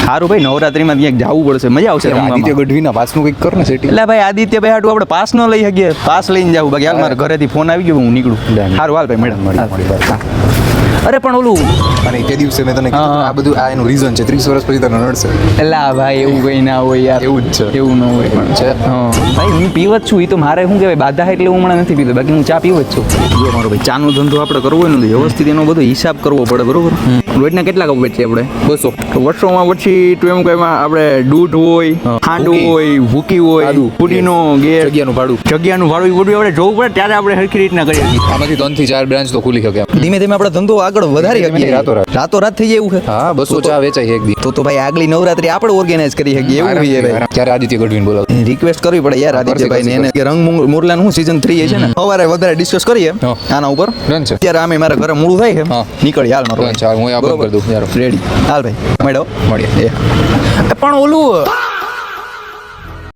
સારું ભાઈ નવરાત્રીમાં ત્યાં જવું પડશે મજા આવશે આદિત્ય ગઢવીના પાસનું કંઈક કર ને સેટિંગ. એટલે ભાઈ આદિત્યભાઈ હાટું આપણે પાસ ન લઈ શકીએ પાસ લઈને જાવું બાકી હાલ મારા ઘરેથી ફોન આવી ગયો હું નીકળું સારું હાલ ભાઈ મેડમ અરે પણ ઓલું અને તે દિવસે મેં તને કીધું આ બધું આ એનું રીઝન છે 30 વર્ષ પછી તને નડશે. એટલે ભાઈ એવું કઈ ના હોય યાર એવું જ છે. એવું ન હોય પણ છે. હા ભાઈ હું પીવત છું એ તો મારે શું કહેવાય બાધા એટલે હું હમણાં નથી પીતો બાકી હું ચા પીવ જ છું જો મારો ભાઈ ચાનો ધંધો આપણે કરવો હોય ને તો વ્યવસ્થિત એનો બધો હિસાબ કરવો પડે બરોબર રોજના કેટલા કપ વેચીએ આપણે 200 તો વર્ષોમાં પછી તું એમ કહેવા આપણે દૂધ હોય ખાંડ હોય ભૂકી હોય પુડીનો ગેર જગ્યાનું ભાડું જગ્યાનું ભાડું એ બધું આપણે જોવું પડે ત્યારે આપણે સરખી રીતના કરીએ છીએ આમાંથી 3 થી 4 બ્રાન્ચ તો ખુલી શકે એમ. ધીમે ધીમે આપણે ધંધો આગળ વધારી શકીએ રાતોરાત થઈ જાય એવું છે હા 200 ચા વેચાય એક દી. તો ભાઈ આગલી નવરાત્રી આપણે ઓર્ગેનાઇઝ કરી શકીએ એવું છે ભાઈ ક્યારે આદિત્ય ગઢવીને બોલાવ રિક્વેસ્ટ કરવી પડે યાર આદિત્યભાઈ ને એને કે રંગ મોરલાનું હું સીઝન 3 છે ને સવારે વધારે ડિસ્કસ કરીએ આના ઉપર ડન છે. ત્યારે આમે મારા ઘરે મૂળું થાય છે નીકળી હાલ મારો ચાલ હું આ બંધ કરી દઉં યાર. રેડી હાલ ભાઈ મળ્યો મળીએ. પણ ઓલું